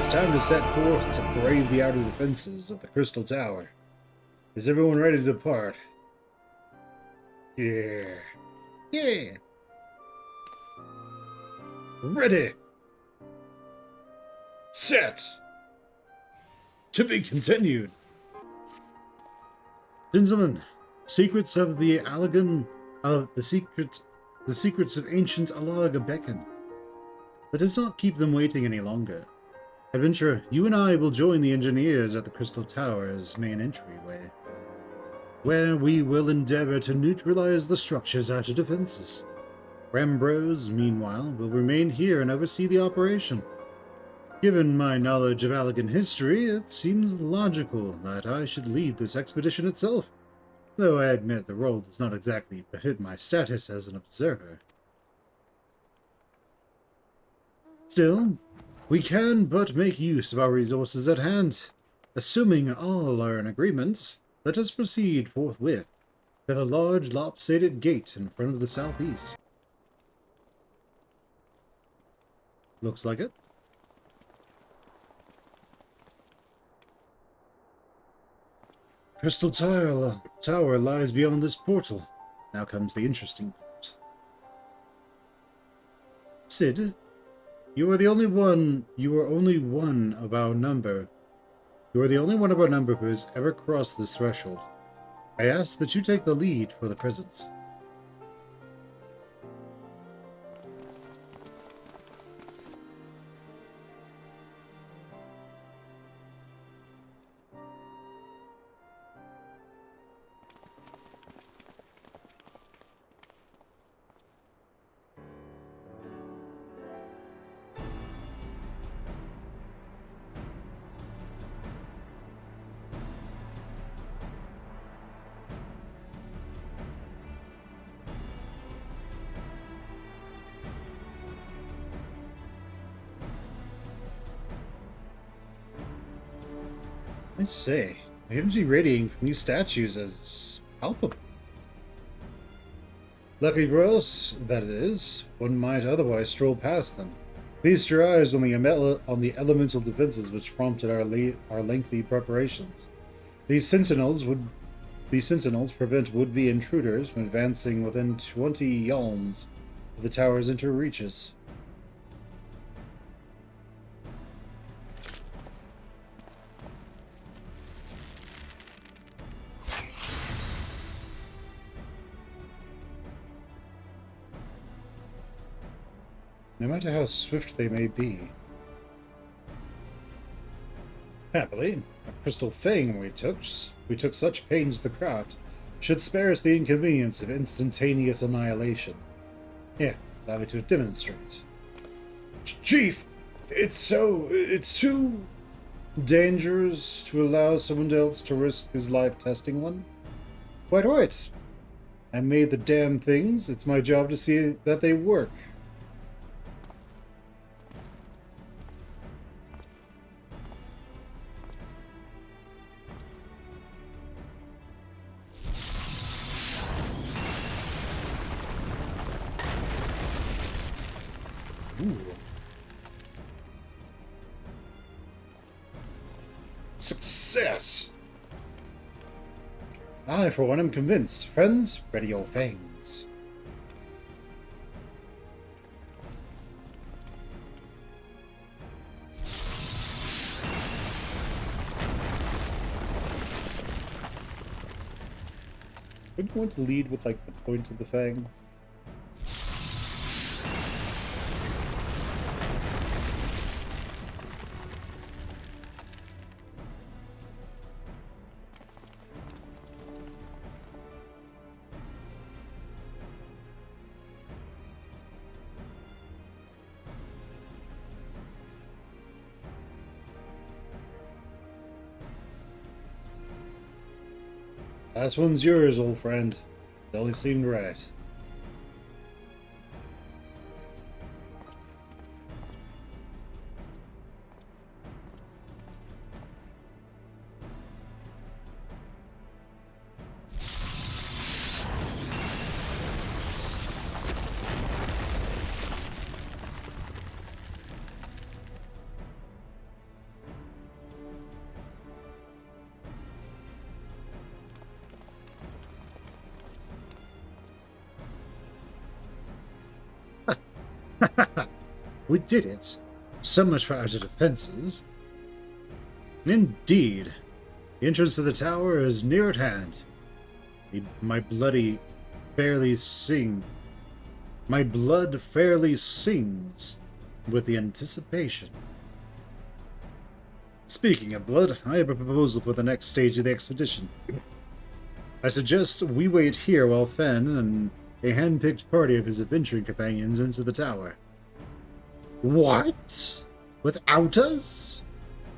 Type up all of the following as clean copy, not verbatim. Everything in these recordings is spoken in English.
It's time to set forth to brave the outer defenses of the Crystal Tower. Is everyone ready to depart? Yeah. Yeah. Ready. Set. To be continued. Gentlemen, secrets of the Allagan the secrets of ancient Alaga beckon. Let us not keep them waiting any longer. Adventurer, you and I will join the engineers at the Crystal Tower's main entryway, where we will endeavor to neutralize the structure's outer defenses. Rambrose, meanwhile, will remain here and oversee the operation. Given my knowledge of Allagan history, it seems logical that I should lead this expedition itself, though I admit the role does not exactly befit my status as an observer. Still, we can but make use of our resources at hand. Assuming all are in agreement, let us proceed forthwith to the large lopsided gate in front of the southeast. Looks like it. Crystal Tower lies beyond this portal. Now comes the interesting part. Sid, you are the only one. You are only one of our number. You are the only one of our number who has ever crossed this threshold. I ask that you take the lead for the present. I say, the energy radiating from these statues is palpable. Lucky for us, that it is, one might otherwise stroll past them. Feast your eyes on the elemental defenses which prompted our lengthy preparations. These sentinels prevent would-be intruders from advancing within 20 yalms of the tower's inner reaches. No matter how swift they may be. Happily, a crystal fang we took such pains to craft should spare us the inconvenience of instantaneous annihilation. Here, allow me to demonstrate. Chief, it's too dangerous to allow someone else to risk his life testing one. Quite right. I made the damn things. It's my job to see that they work. Ooh. Success! I, for one, am convinced. Friends, ready your fangs. Wouldn't you want to lead with, like, the point of the fang? Last one's yours, old friend. It only seemed right. We did it. So much for outer defenses. Indeed. The entrance to the tower is near at hand. My blood fairly sings with the anticipation. Speaking of blood, I have a proposal for the next stage of the expedition. I suggest we wait here while Fen and a hand-picked party of his adventuring companions enter the tower. What? Without us?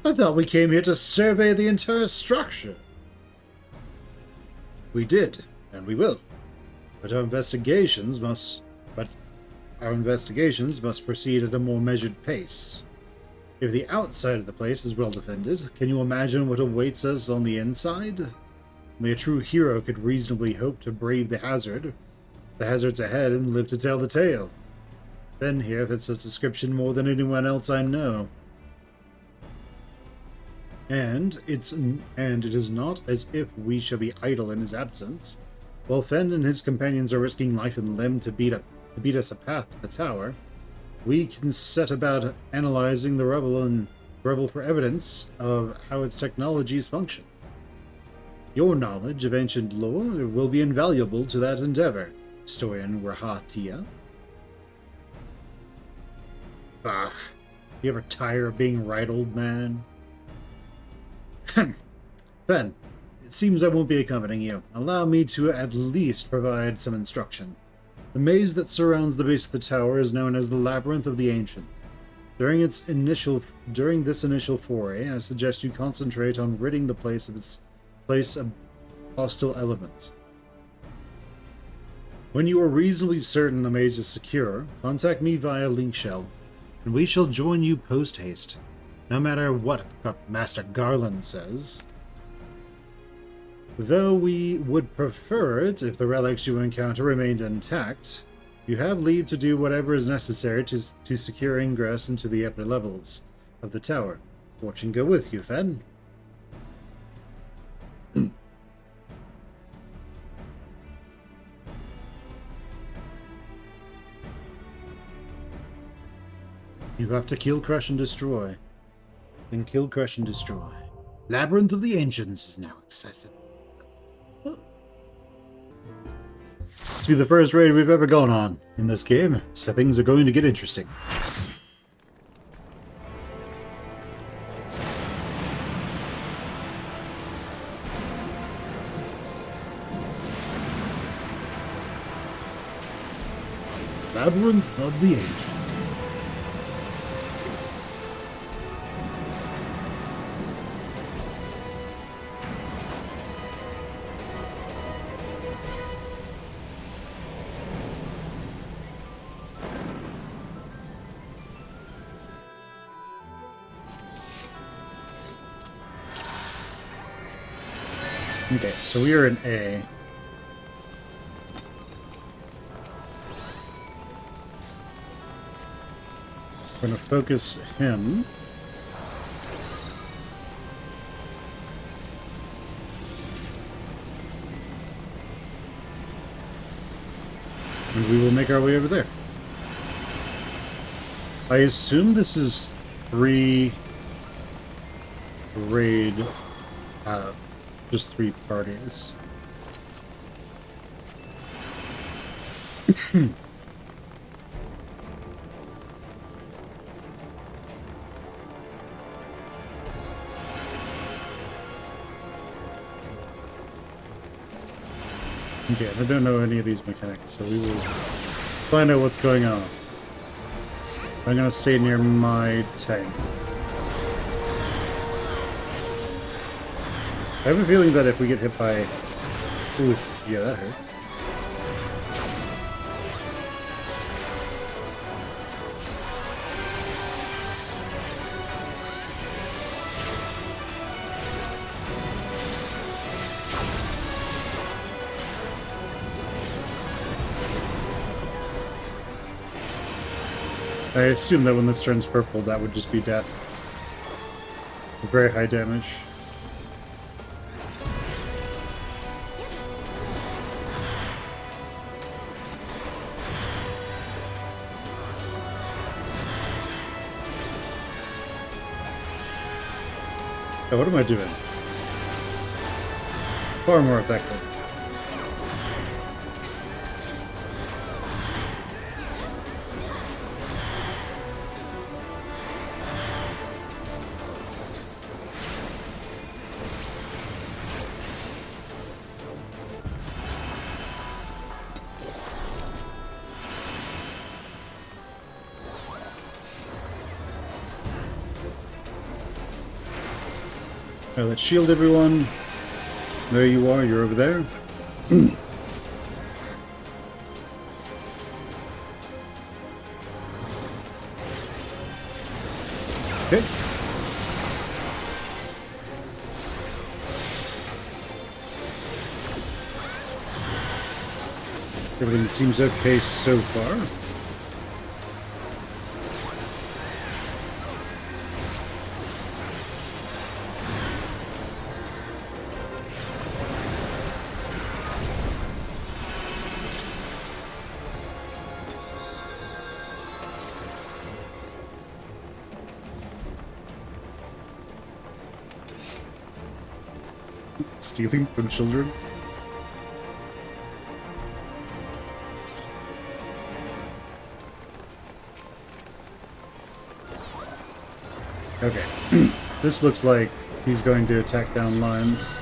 I thought we came here to survey the entire structure. We did, and we will. But our investigations must proceed at a more measured pace. If the outside of the place is well defended, can you imagine what awaits us on the inside? Only a true hero could reasonably hope to brave the hazards ahead, and live to tell the tale. Ben here fits this description more than anyone else I know. And it is not as if we shall be idle in his absence. While Fen and his companions are risking life and limb to beat us a path to the tower, we can set about analyzing the rubble for evidence of how its technologies function. Your knowledge of ancient lore will be invaluable to that endeavor, historian Rahatia. Bah, you ever tire of being right, old man? Ben, it seems I won't be accompanying you. Allow me to at least provide some instruction. The maze that surrounds the base of the tower is known as the Labyrinth of the Ancients. During this initial foray, I suggest you concentrate on ridding the place of hostile elements. When you are reasonably certain the maze is secure, contact me via link shell, and we shall join you post-haste, no matter what Master Garland says. Though we would prefer it if the relics you encounter remained intact, you have leave to do whatever is necessary to secure ingress into the upper levels of the tower. Fortune go with you, Fen. You have to kill, crush, and destroy. Then kill, crush, and destroy. Labyrinth of the Ancients is now accessible. This will be the first raid we've ever gone on in this game, so things are going to get interesting. Labyrinth of the Ancients. Okay, so we are in A. We're going to focus him. And we will make our way over there. I assume this is 3 raid, just 3 parties. Okay, I don't know any of these mechanics, so we will find out what's going on. I'm gonna stay near my tank. I have a feeling that if we get hit by... Ooh, yeah, that hurts. I assume that when this turns purple, that would just be death. Very high damage. Oh, what am I doing? Far more effective. Alright, let's shield everyone. There you are, you're over there. Okay. Everything seems okay so far. Stealing from children? Okay. This looks like he's going to attack down lines.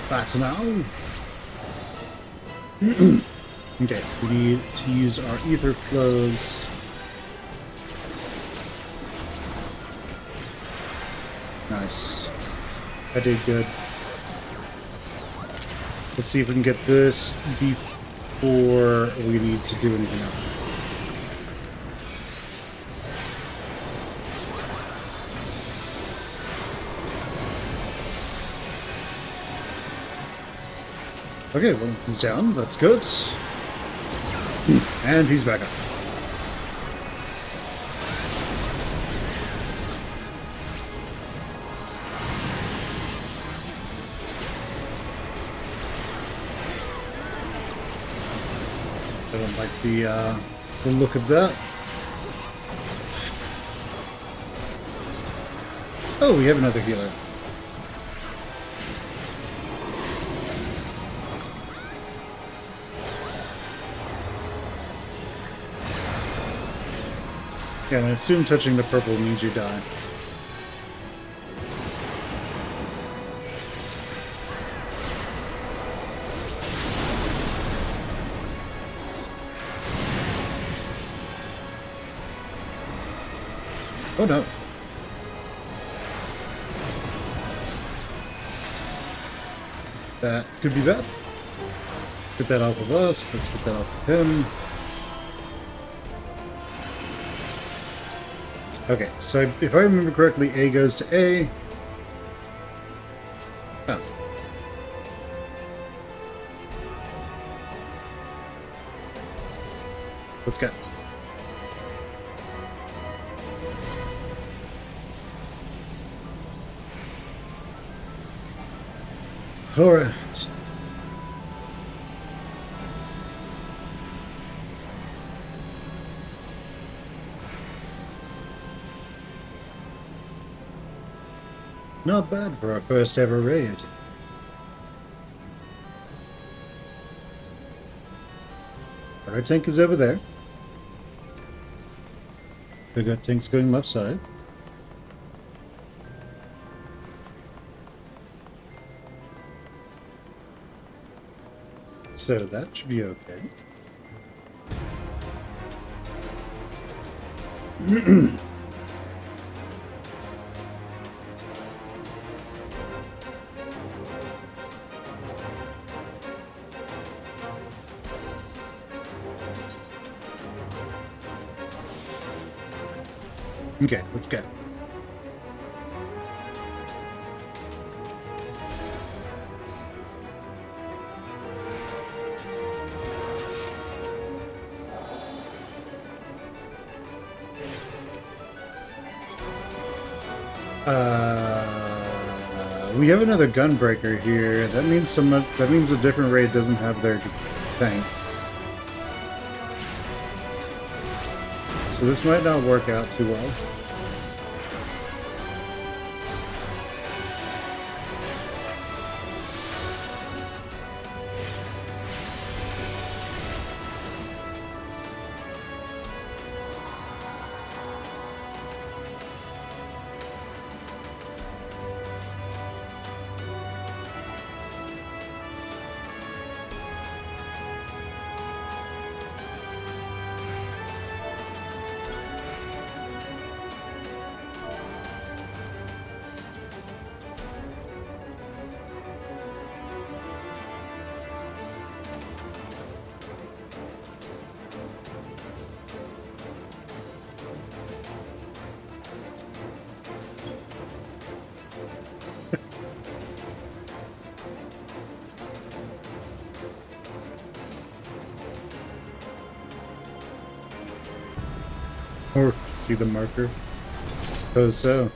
That's an owl. Okay, we need to use our ether flows. Nice. I did good. Let's see if we can get this before we need to do anything else. Okay, well, he's down. That's good. And he's back up. I don't like the look of that. Oh, we have another healer. Yeah, and I assume touching the purple means you die. Oh no. That could be bad. Get that off of us. Let's get that off of him. Okay, so if I remember correctly, A goes to A. Oh. Let's go. All right. Not bad for our first ever raid. Our tank is over there. We got tanks going left side. So that should be okay. Okay, let's go. We have another gunbreaker here. That means a different raid doesn't have their tank. So this might not work out too well. Or to see the marker. Oh, so.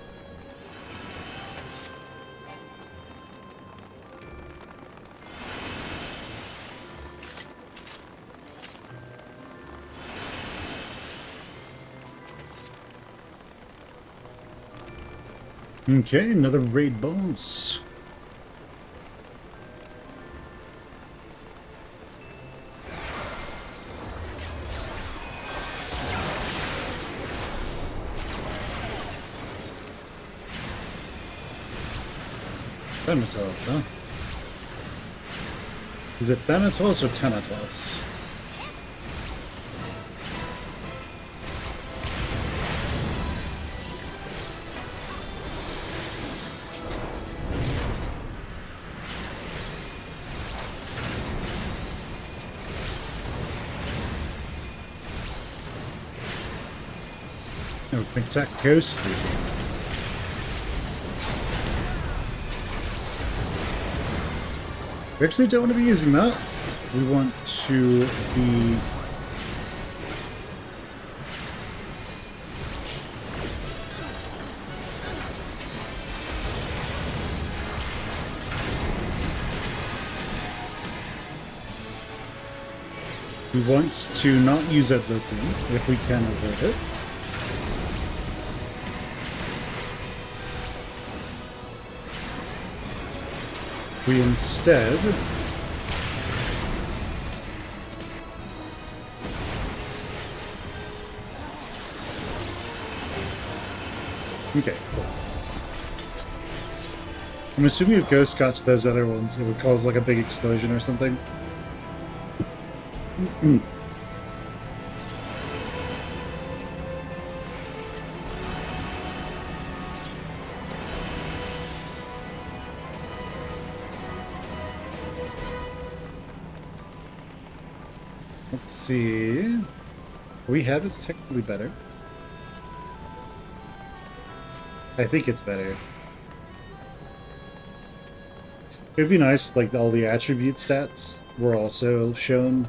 Okay, another raid boss. Thanatos, huh? Is it Thanatos or Thanatos? Oh, attack ghostly. We actually don't want to be using that. We want to be... We want to not use that thing if we can avoid it. We instead okay, cool. I'm assuming if Ghost got to those other ones, it would cause like a big explosion or something. Let's see. We have it's technically better. I think it's better. It'd be nice if, like, all the attribute stats were also shown.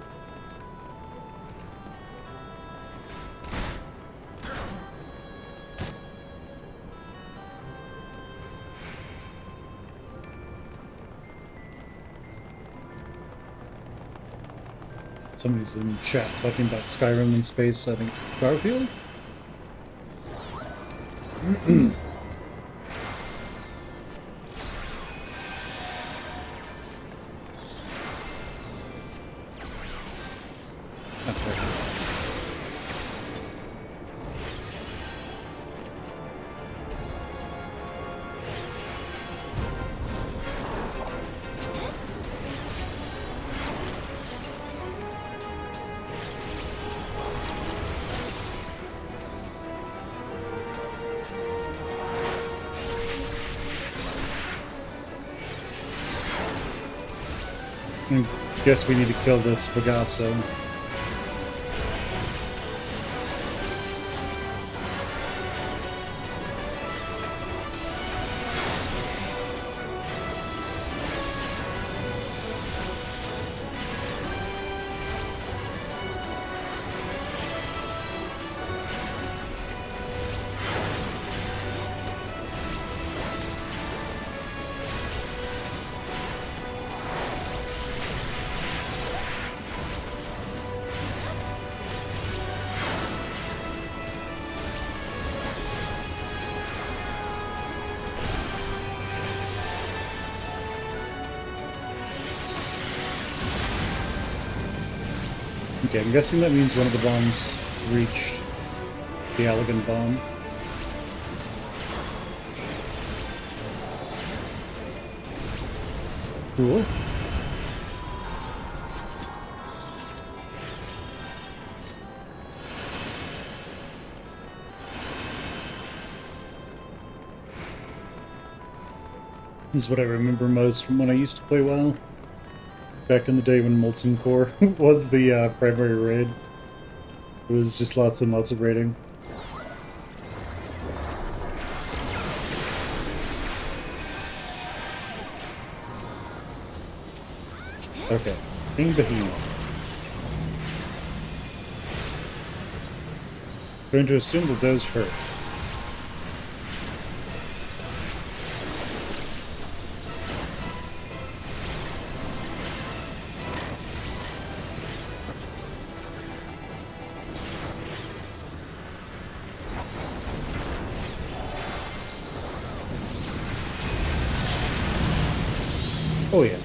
Somebody's in chat talking about Skyrim in space, I think Garfield? That's right. I guess we need to kill this Pegaso. Okay, I'm guessing that means one of the bombs reached the Allegan bomb. Cool. This is what I remember most from when I used to play WoW. Back in the day when Molten Core was the primary raid. It was just lots and lots of raiding. Okay, King Behemoth. Going to assume that those hurt. Oh yeah.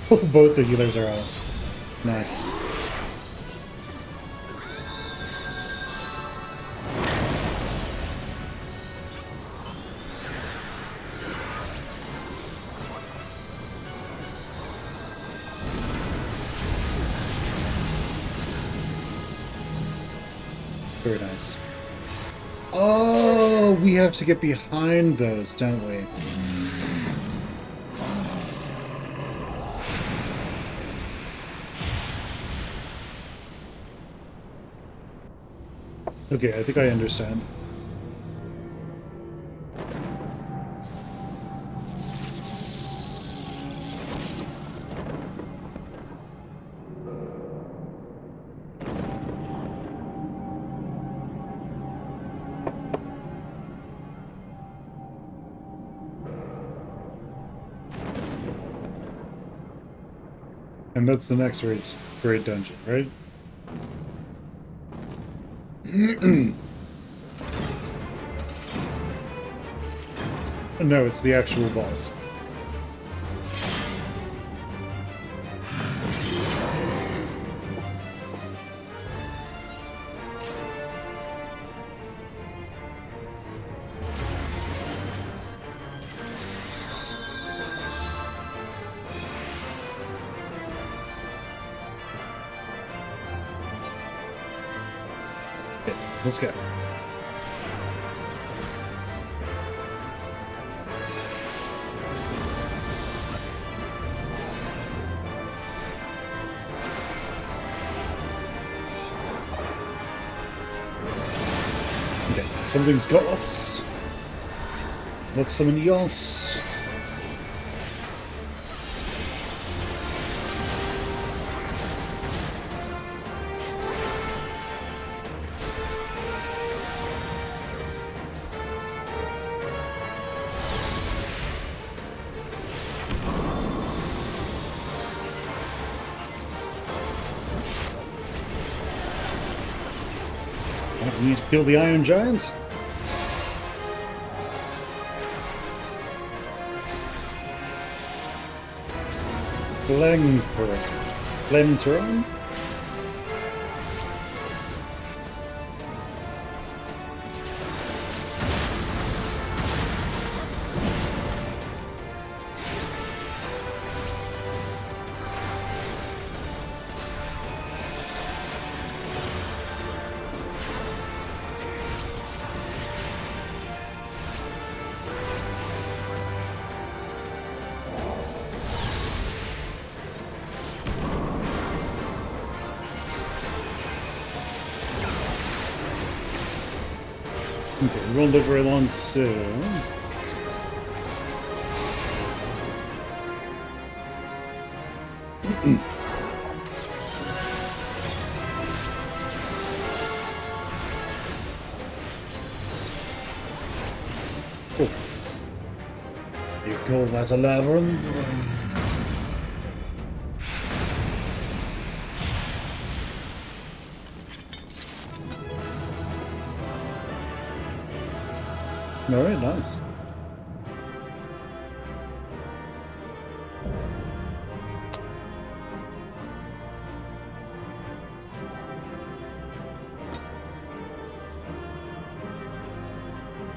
Both the healers are out. Nice. Very nice. Oh, we have to get behind those, don't we? Okay, I think I understand. And that's the next great dungeon, right? No, it's the actual boss. Okay, let's go. Something's got us. Let's summon Yos. We need to kill the Iron Giant. Flamethrower. Okay, we won't live very long, so... Oh. You call that a labyrinth? Alright, nice.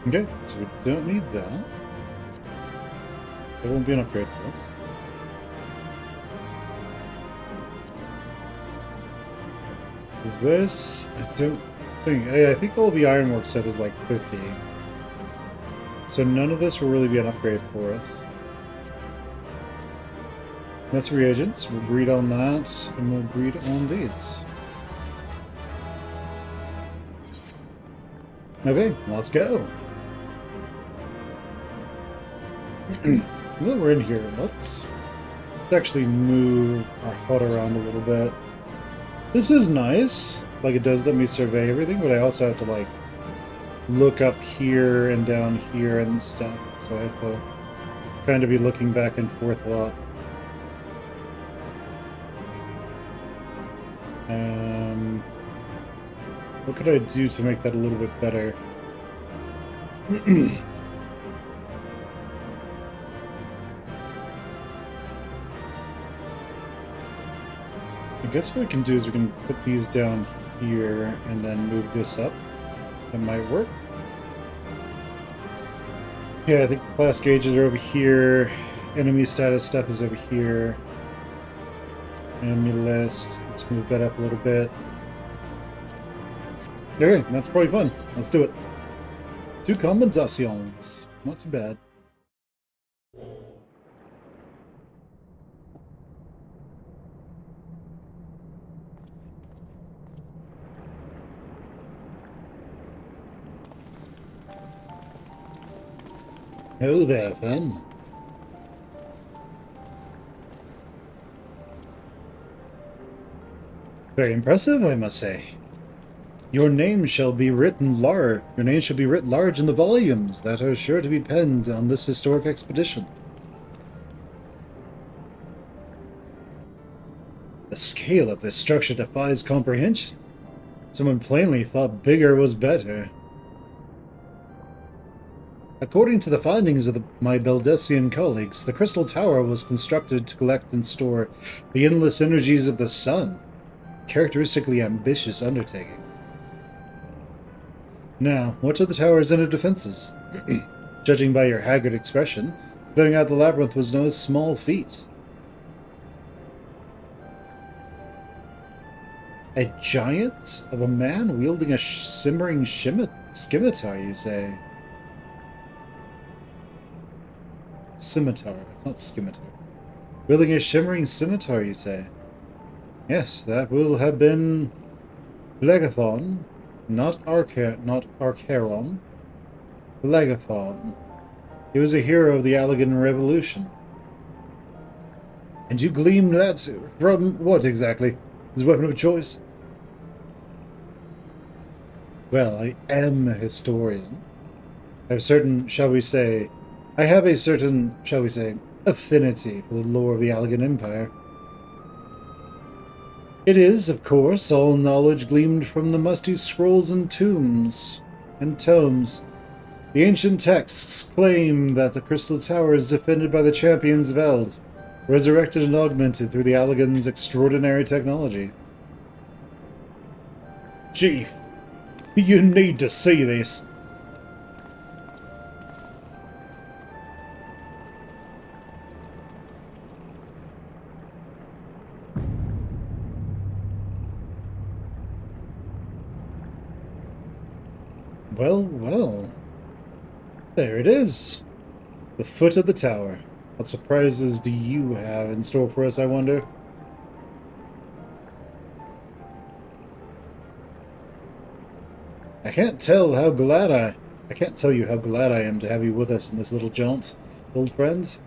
Okay, so we don't need that. It won't be an upgrade for us. Is this? I don't think. I think all the ironwork stuff is like 50. So none of this will really be an upgrade for us. That's reagents. We'll breed on that, and we'll breed on these. Okay, let's go. Now that we're in here, let's actually move our HUD around a little bit. This is nice. Like, it does let me survey everything, but I also have to, like, look up here and down here and stuff. So I have to kind of be looking back and forth a lot. What could I do to make that a little bit better? I guess what we can do is we can put these down here and then move this up. That might work. Yeah, I think class gauges are over here. Enemy status stuff is over here. Enemy list. Let's move that up a little bit. Okay, that's probably fun. Let's do it. 2 combinations. Not too bad. Oh there, Fen. Very impressive, I must say. Your name shall be written large. Your name shall be written large in the volumes that are sure to be penned on this historic expedition. The scale of this structure defies comprehension. Someone plainly thought bigger was better. According to the findings of my Beldesian colleagues, the Crystal Tower was constructed to collect and store the endless energies of the sun. A characteristically ambitious undertaking. Now, what are the tower's inner defenses? Judging by your haggard expression, clearing out the labyrinth was no small feat. A giant of a man wielding a simmering scimitar, you say? Scimitar, it's not scimitar. Wielding a shimmering scimitar, you say? Yes, that will have been Legathon, not Archeron. Legathon. He was a hero of the Allegan Revolution. And you gleaned that from what exactly? His weapon of choice? Well, I am a historian. I have a certain, shall we say, affinity for the lore of the Allegan Empire. It is, of course, all knowledge gleaned from the musty scrolls and tomes. The ancient texts claim that the Crystal Tower is defended by the champions of Eld, resurrected and augmented through the Allegan's extraordinary technology. Chief, you need to see this. Well, well. There it is. The foot of the tower. What surprises do you have in store for us, I wonder? I can't tell you how glad I am to have you with us in this little jaunt, old friend.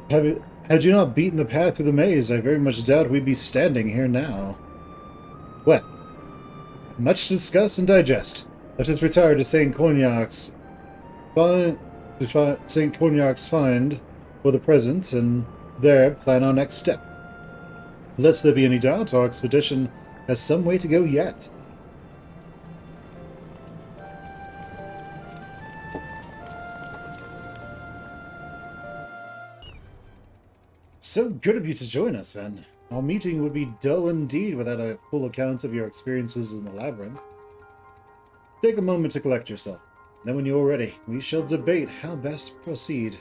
Had you not beaten the path through the maze, I very much doubt we'd be standing here now. Well, much to discuss and digest. Let us retire to St. Cognac's find for the present, and there plan our next step. Lest there be any doubt, our expedition has some way to go yet. So good of you to join us, Fen. Our meeting would be dull indeed without a full account of your experiences in the labyrinth. Take a moment to collect yourself. Then when you're ready, we shall debate how best to proceed.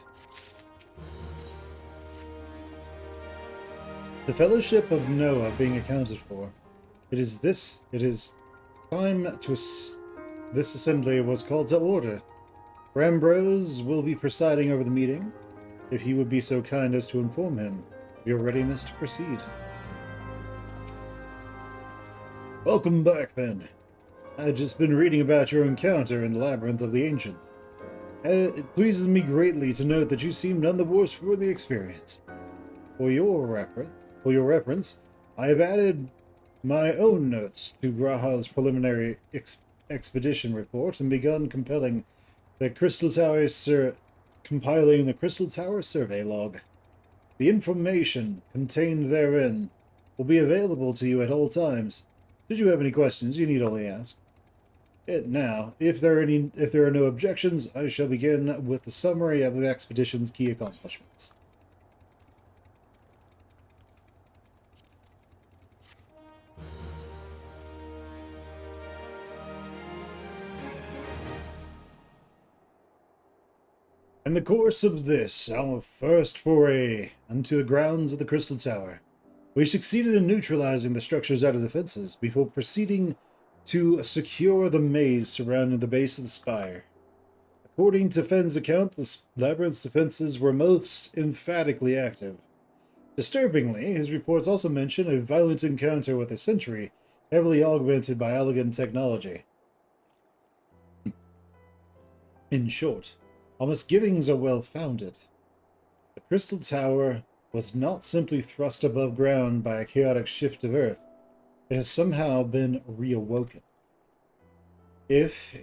The Fellowship of Noah being accounted for, it is time to... This assembly was called to order. Ambrose will be presiding over the meeting, if he would be so kind as to inform him of your readiness to proceed. Welcome back, then. I've just been reading about your encounter in the Labyrinth of the Ancients. It pleases me greatly to note that you seem none the worse for the experience. For your reference, I have added my own notes to Graha's preliminary expedition report and begun compiling the Crystal Tower survey log. The information contained therein will be available to you at all times. Should you have any questions, you need only ask. Now, if there are no objections, I shall begin with the summary of the expedition's key accomplishments. In the course of this, our first foray into the grounds of the Crystal Tower, we succeeded in neutralizing the structure's outer defenses before proceeding to secure the maze surrounding the base of the spire. According to Fenn's account, the labyrinth's defenses were most emphatically active. Disturbingly, his reports also mention a violent encounter with a sentry, heavily augmented by elegant technology. In short, our misgivings are well-founded. The Crystal Tower was not simply thrust above ground by a chaotic shift of Earth. It has somehow been reawoken. If,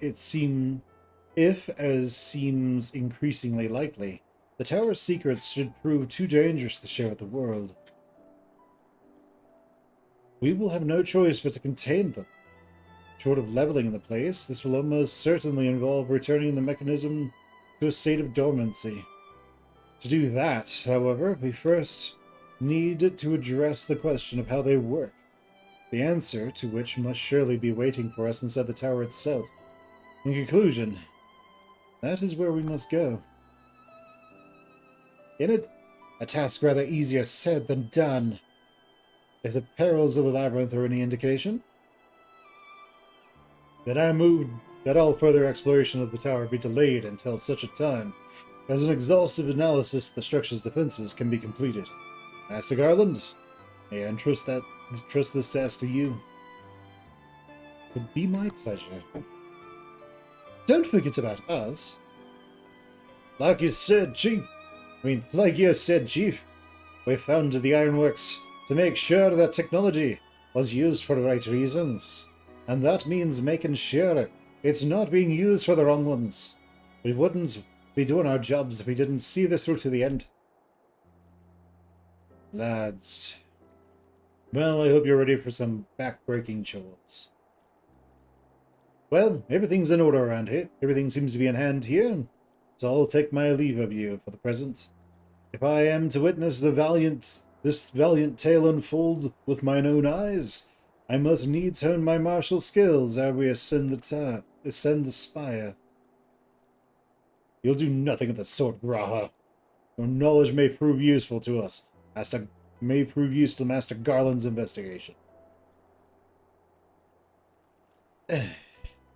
as seems increasingly likely, the tower's secrets should prove too dangerous to share with the world, we will have no choice but to contain them. Short of leveling the place, this will almost certainly involve returning the mechanism to a state of dormancy. To do that, however, we first need to address the question of how they work, the answer to which must surely be waiting for us inside the tower itself. In conclusion, that is where we must go. In it, a task rather easier said than done. If the perils of the labyrinth are any indication, then I moved that all further exploration of the tower be delayed until such a time as an exhaustive analysis of the structure's defenses can be completed. Master Garland, may I entrust this task to you? It would be my pleasure. Don't forget about us. Like you said, Chief, we founded the Ironworks to make sure that technology was used for the right reasons. And that means making sure it's not being used for the wrong ones. We wouldn't be doing our jobs if we didn't see this through to the end. Lads. Well, I hope you're ready for some back-breaking chores. Well, everything's in order around here. Everything seems to be in hand here. So I'll take my leave of you for the present. If I am to witness this valiant tale unfold with mine own eyes, I must needs hone my martial skills ere we ascend the spire. You'll do nothing of the sort, Graha. Your knowledge may prove useful to us, may prove useful to Master Garland's investigation.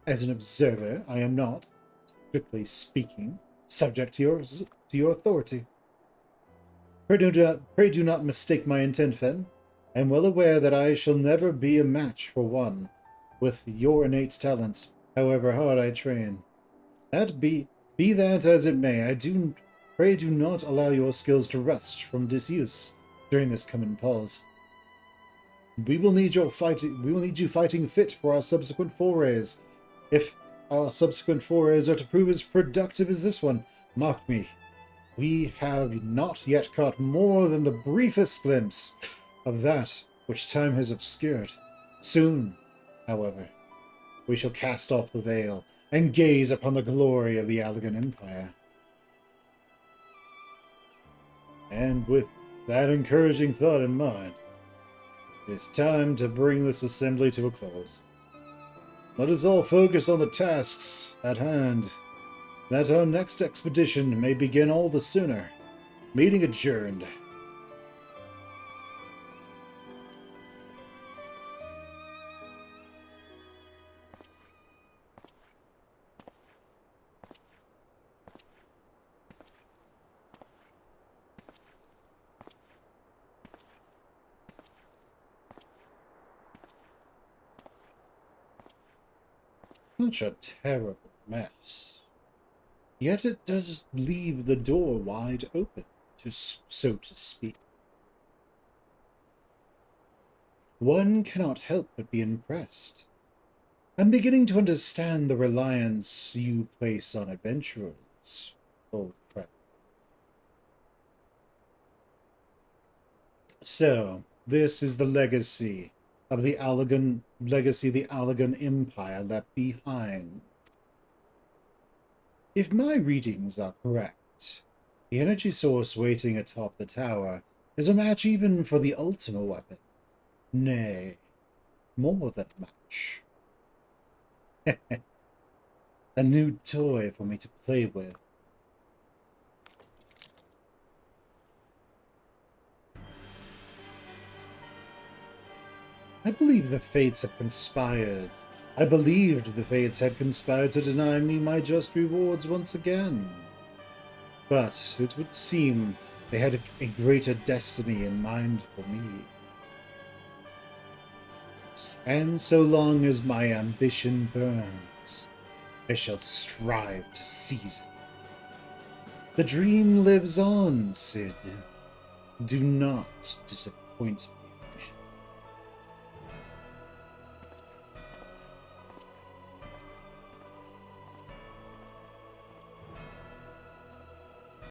As an observer, I am not, strictly speaking, subject to your authority. Pray do not mistake my intent, Fen. I am well aware that I shall never be a match for one with your innate talents, however hard I train. Be that as it may, pray do not allow your skills to rust from disuse during this coming pause. We will need you fighting fit for our subsequent forays. If our subsequent forays are to prove as productive as this one, mark me, we have not yet caught more than the briefest glimpse of that which time has obscured. Soon, however, we shall cast off the veil and gaze upon the glory of the Allegan Empire. And with that encouraging thought in mind, it is time to bring this assembly to a close. Let us all focus on the tasks at hand that our next expedition may begin all the sooner. Meeting adjourned. Such a terrible mess. Yet it does leave the door wide open, so to speak. One cannot help but be impressed. I'm beginning to understand the reliance you place on adventurers, old friend. So, this is the legacy of the Allegan Empire left behind. If my readings are correct, the energy source waiting atop the tower is a match even for the Ultima weapon. Nay, more than a match. A new toy for me to play with. I believe the fates have conspired. I believed the fates had conspired to deny me my just rewards once again. But it would seem they had a greater destiny in mind for me. And so long as my ambition burns, I shall strive to seize it. The dream lives on, Cid. Do not disappoint me.